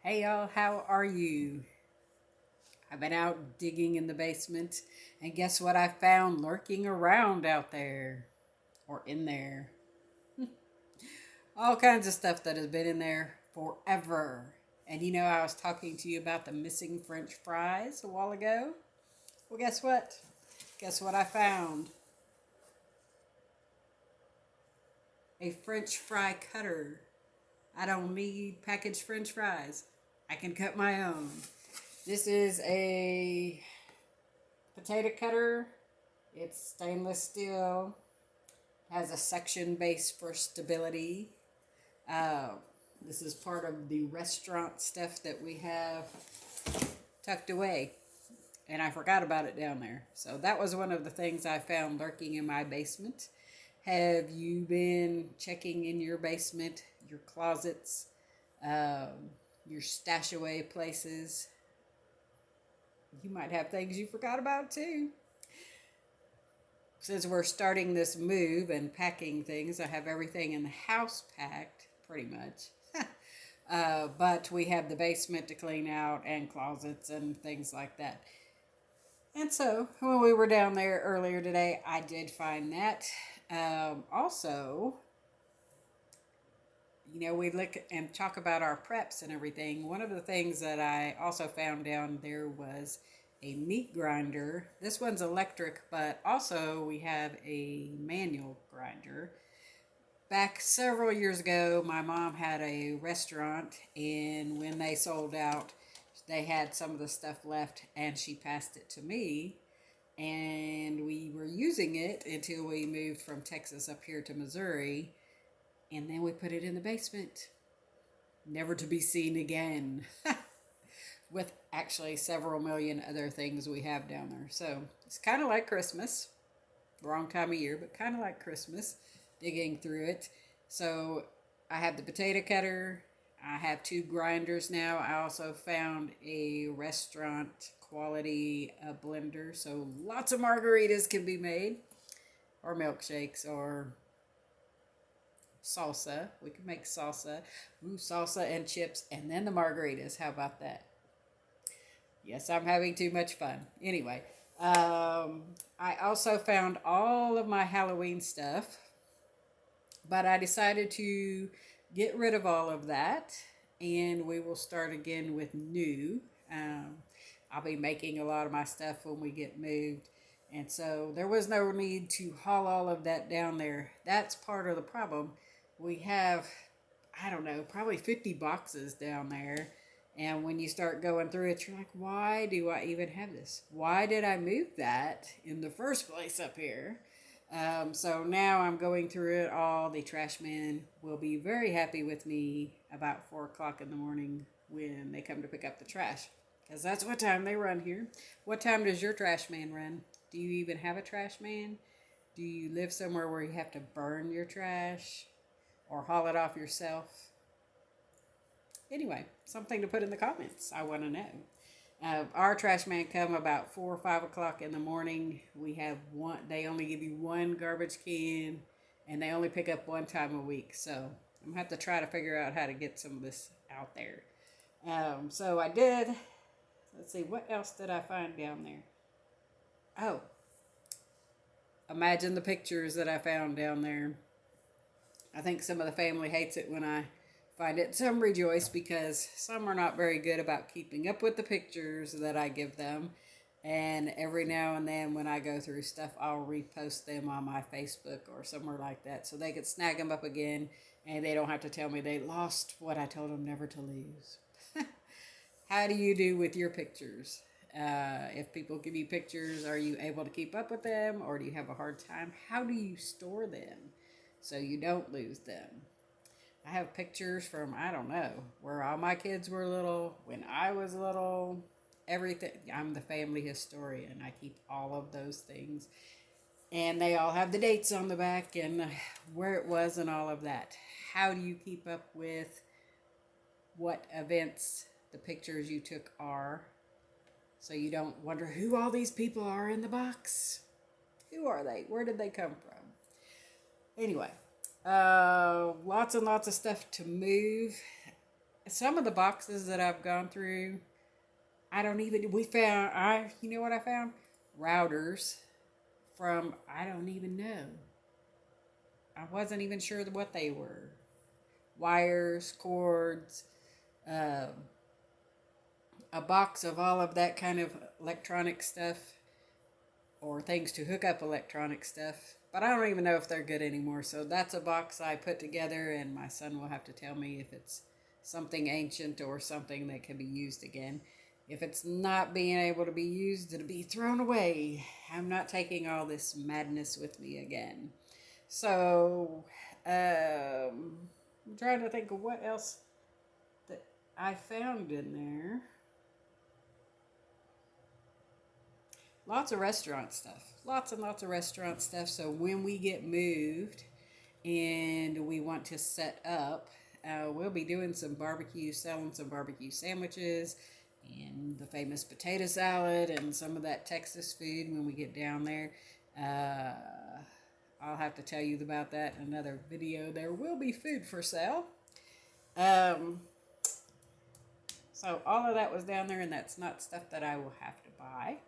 Hey y'all, how are you? I've been out digging in the basement, and guess what I found lurking around out there? Or in there? All kinds of stuff that has been in there forever. And I was talking to you about the missing French fries a while ago? Well, guess what? Guess what I found? A French fry cutter. I don't need packaged French fries, I can cut my own. This is a potato cutter. It's stainless steel, has a section base for stability. Uh, this is part of the restaurant stuff that we have tucked away, and I forgot about it down there. So that was one of the things I found lurking in my basement. Have you been checking in your basement, your closets, your stash away places? You might have things you forgot about too. Since we're starting this move and packing things, I have everything in the house packed pretty much. But we have the basement to clean out and closets and things like that. And so when we were down there earlier today, I did find that. Also, we look and talk about our preps and everything. One of the things that I also found down there was a meat grinder. This one's electric, but also we have a manual grinder. Back several years ago, my mom had a restaurant, and when they sold out, they had some of the stuff left, and she passed it to me. And we were using it until we moved from Texas up here to Missouri, and then we put it in the basement, never to be seen again. With actually several million other things we have down there. So it's kind of like Christmas. Wrong time of year, but kind of like Christmas, digging through it. So I have the potato cutter. I have two grinders now. I also found a restaurant quality blender. So lots of margaritas can be made, or milkshakes, or salsa. We can make salsa. Ooh, salsa and chips, and then the margaritas. How about that? Yes, I'm having too much fun. Anyway, I also found all of my Halloween stuff, but I decided to get rid of all of that, and we will start again with new. Um, I'll be making a lot of my stuff when we get moved, and so there was no need to haul all of that down there. That's part of the problem. We have, I don't know, probably 50 boxes down there. And when you start going through it, you're like, why do I even have this? Why did I move that in the first place up here? So now I'm going through it all. The trash man will be very happy with me about 4 o'clock in the morning when they come to pick up the trash. Because that's what time they run here. What time does your trash man run? Do you even have a trash man? Do you live somewhere where you have to burn your trash or haul it off yourself? Anyway, something to put in the comments. I want to know. Our trash man come about 4 or 5 o'clock in the morning. We have one. They only give you one garbage can, and they only pick up one time a week. So I'm gonna have to try to figure out how to get some of this out there. So I did. Let's see, what else did I find down there? Oh, imagine the pictures that I found down there. I think some of the family hates it when I find it. Some rejoice because some are not very good about keeping up with the pictures that I give them. And every now and then when I go through stuff, I'll repost them on my Facebook or somewhere like that so they can snag them up again and they don't have to tell me they lost what I told them never to lose. How do you do with your pictures? If people give you pictures, are you able to keep up with them or do you have a hard time? How do you store them so you don't lose them? I have pictures from, I don't know, where all my kids were little, when I was little, everything. I'm the family historian. I keep all of those things. And they all have the dates on the back and where it was and all of that. How do you keep up with what events the pictures you took are so you don't wonder who all these people are in the box? Who are they? Where did they come from? Anyway, lots and lots of stuff to move. some of the boxes that I've gone through, I don't even, we found, you know what I found? Routers from, I don't even know. I wasn't even sure what they were. Wires, cords, um, a box of all of that kind of electronic stuff or things to hook up electronic stuff. But I don't even know if they're good anymore. So that's a box I put together, and my son will have to tell me if it's something ancient or something that can be used again. If it's not being able to be used, it'll be thrown away. I'm not taking all this madness with me again. So, I'm trying to think of what else that I found in there. Lots of restaurant stuff. Lots and lots of restaurant stuff. So when we get moved and we want to set up, we'll be doing some barbecue, selling some barbecue sandwiches and the famous potato salad and some of that Texas food when we get down there. I'll have to tell you about that in another video. There will be food for sale. Um, so all of that was down there, and that's not stuff that I will have to buy.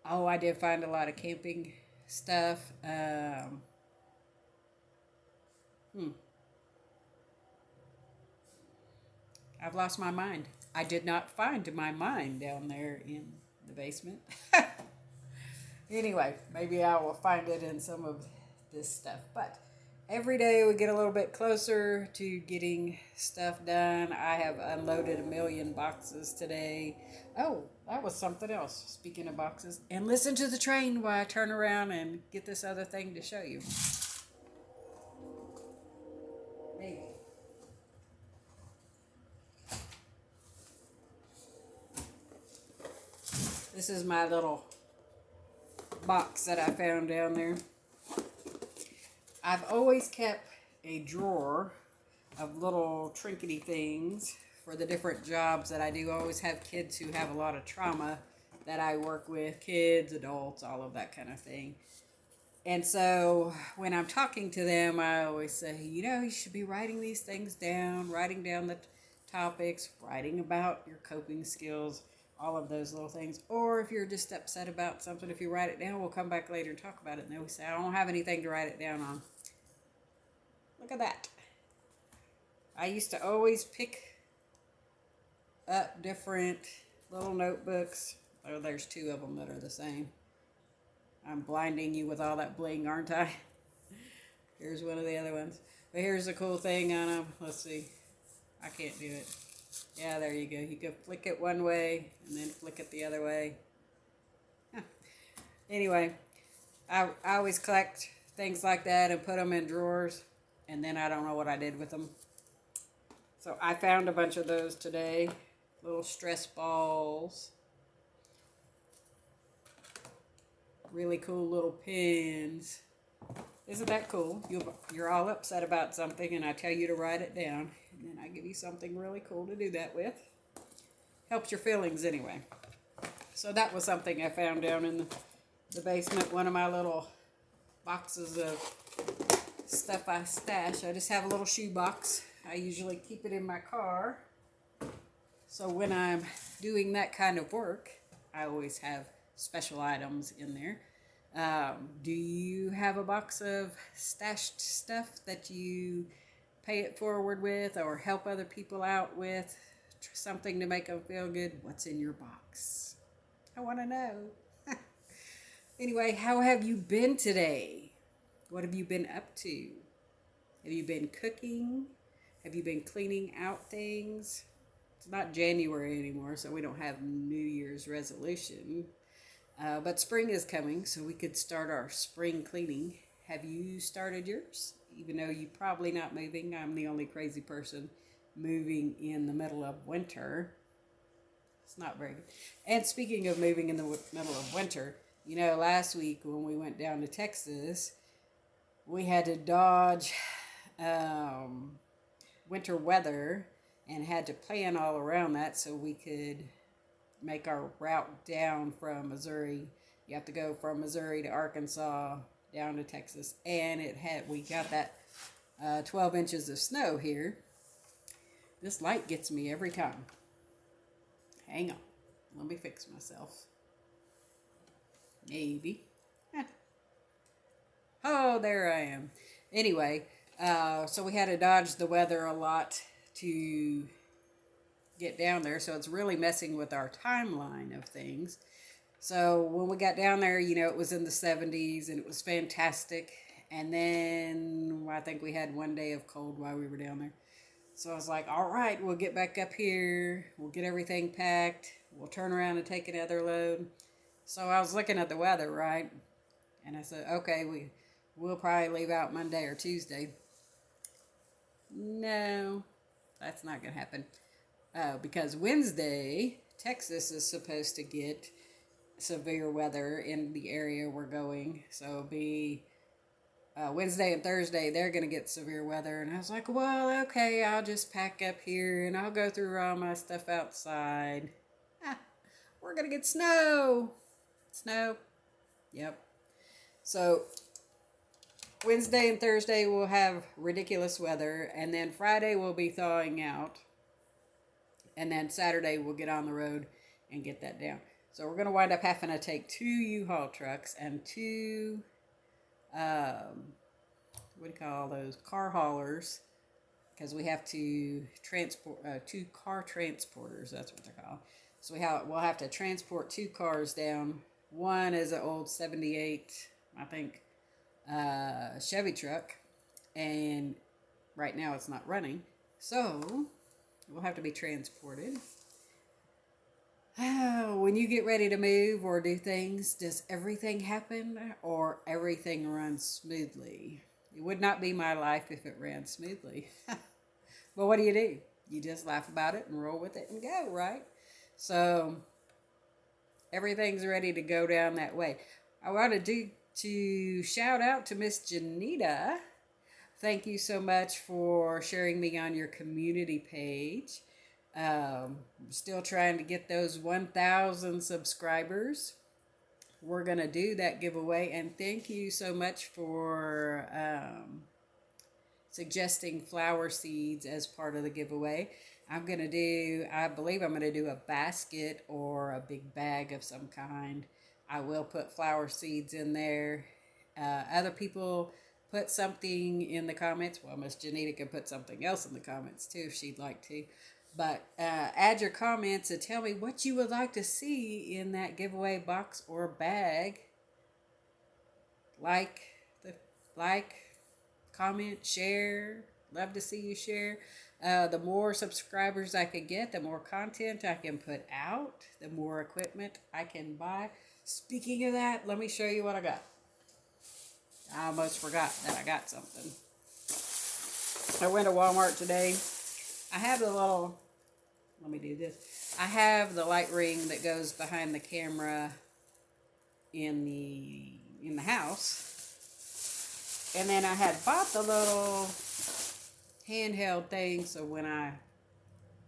Oh, I did find a lot of camping stuff. I've lost my mind. I did not find my mind down there in the basement. Anyway, maybe I will find it in some of this stuff. But every day we get a little bit closer to getting stuff done. I have unloaded 1,000,000 boxes today. Oh, that was something else. Speaking of boxes. And listen to the train while I turn around and get this other thing to show you. Maybe. This is my little box that I found down there. I've always kept a drawer of little trinkety things for the different jobs that I do. I always have kids who have a lot of trauma that I work with, kids, adults, all of that kind of thing. And so when I'm talking to them, I always say, you should be writing these things down, writing down the topics, writing about your coping skills, all of those little things. Or if you're just upset about something, if you write it down, we'll come back later and talk about it. And they always say, I don't have anything to write it down on. Look at that. I used to always pick up different little notebooks. Oh, there's 2 of them that are the same. I'm blinding you with all that bling, aren't I? Here's one of the other ones. But here's the cool thing on them. Let's see. I can't do it. Yeah, there you go. You can flick it one way and then flick it the other way. Huh. Anyway, I always collect things like that and put them in drawers. And then I don't know what I did with them. So I found a bunch of those today. Little stress balls. Really cool little pins. Isn't that cool? You're all upset about something and I tell you to write it down. And then I give you something really cool to do that with. Helps your feelings anyway. So that was something I found down in the basement. One of my little boxes of stuff I stash. I just have a little shoe box. I usually keep it in my car. So when I'm doing that kind of work, I always have special items in there. Do you have a box of stashed stuff that you pay it forward with or help other people out with? Something to make them feel good? What's in your box? I want to know. Anyway, how have you been today? What have you been up to? Have you been cooking? Have you been cleaning out things? It's not January anymore, so we don't have New Year's resolution. But spring is coming, so we could start our spring cleaning. Have you started yours? Even though you're probably not moving, I'm the only crazy person moving in the middle of winter. It's not very good. And speaking of moving in the middle of winter, last week when we went down to Texas, we had to dodge winter weather and had to plan all around that so we could make our route down from Missouri. You have to go from Missouri to Arkansas down to Texas, and we got that 12 inches of snow here. This light gets me every time. Hang on. Let me fix myself. Maybe. Eh. Oh, there I am. Anyway, so we had to dodge the weather a lot to get down there. So it's really messing with our timeline of things. So when we got down there, it was in the 70s and it was fantastic. And then I think we had one day of cold while we were down there. So I was like, all right, we'll get back up here. We'll get everything packed. We'll turn around and take another load. So I was looking at the weather, right? And I said, okay, we'll probably leave out Monday or Tuesday. No, that's not going to happen. Because Wednesday, Texas is supposed to get severe weather in the area we're going. So it'll be Wednesday and Thursday, they're going to get severe weather. And I was like, well, okay, I'll just pack up here and I'll go through all my stuff outside. We're going to get snow. Snow. Yep. So Wednesday and Thursday we'll have ridiculous weather. And then Friday we'll be thawing out. And then Saturday we'll get on the road and get that down. So we're going to wind up having to take 2 U-Haul trucks and 2, what do you call those, car haulers, because we have to transport 2 car transporters. That's what they're called. So we'll have to transport 2 cars down. One is an old 78, I think, Chevy truck, and right now it's not running. So we'll have to be transported. When you get ready to move or do things, does everything happen or everything runs smoothly? It would not be my life if it ran smoothly. But what do? You just laugh about it and roll with it and go, right? So everything's ready to go down that way. I wanted to shout out to Miss Janita. Thank you so much for sharing me on your community page. I'm still trying to get those 1,000 subscribers. We're going to do that giveaway. And thank you so much for suggesting flower seeds as part of the giveaway. I believe I'm going to do a basket or a big bag of some kind. I will put flower seeds in there. Other people put something in the comments. Well, Miss Janita can put something else in the comments too if she'd like to. But add your comments and tell me what you would like to see in that giveaway box or bag. Like, comment, share. Love to see you share. The more subscribers I can get, the more content I can put out, the more equipment I can buy. Speaking of that, let me show you what I got. I almost forgot that I got something. I went to Walmart today. I have the little, let me do this. I have the light ring that goes behind the camera in the house. And then I had bought the little handheld thing so when I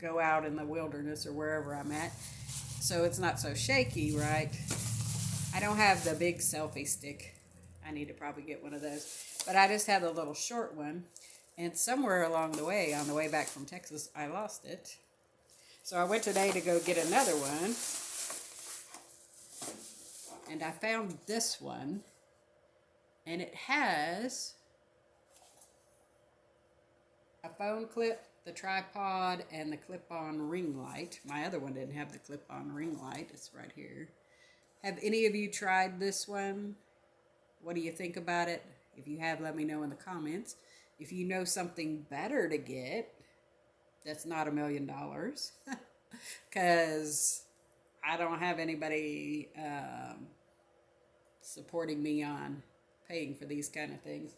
go out in the wilderness or wherever I'm at, so it's not so shaky, right? I don't have the big selfie stick. I need to probably get one of those. But I just had the little short one. And somewhere along the way, on the way back from Texas, I lost it. So I went today to go get another one. And I found this one. And it has a phone clip, the tripod, and the clip-on ring light. My other one didn't have the clip-on ring light. It's right here. Have any of you tried this one? What do you think about it? If you have, let me know in the comments. If you know something better to get, that's not $1 million. Because I don't have anybody supporting me on paying for these kind of things.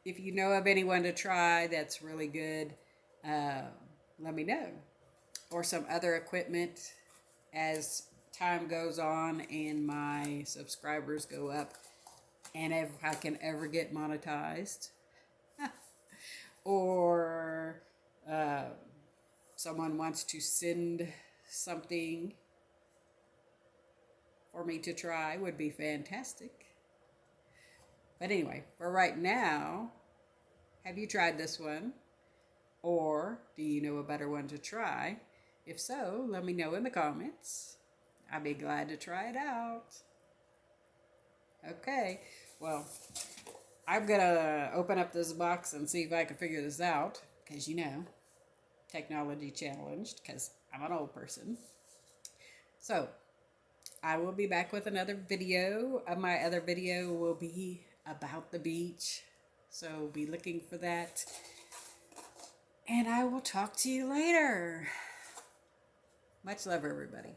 If you know of anyone to try that's really good, let me know. Or some other equipment as time goes on and my subscribers go up and if I can ever get monetized. Or someone wants to send something for me to try would be fantastic. But anyway, for right now, have you tried this one? Or do you know a better one to try? If so, let me know in the comments. I'd be glad to try it out. Okay, well, I'm gonna open up this box and see if I can figure this out. Because, technology challenged, because I'm an old person. So, I will be back with another video. My other video will be about the beach. So, be looking for that. And I will talk to you later. Much love, everybody.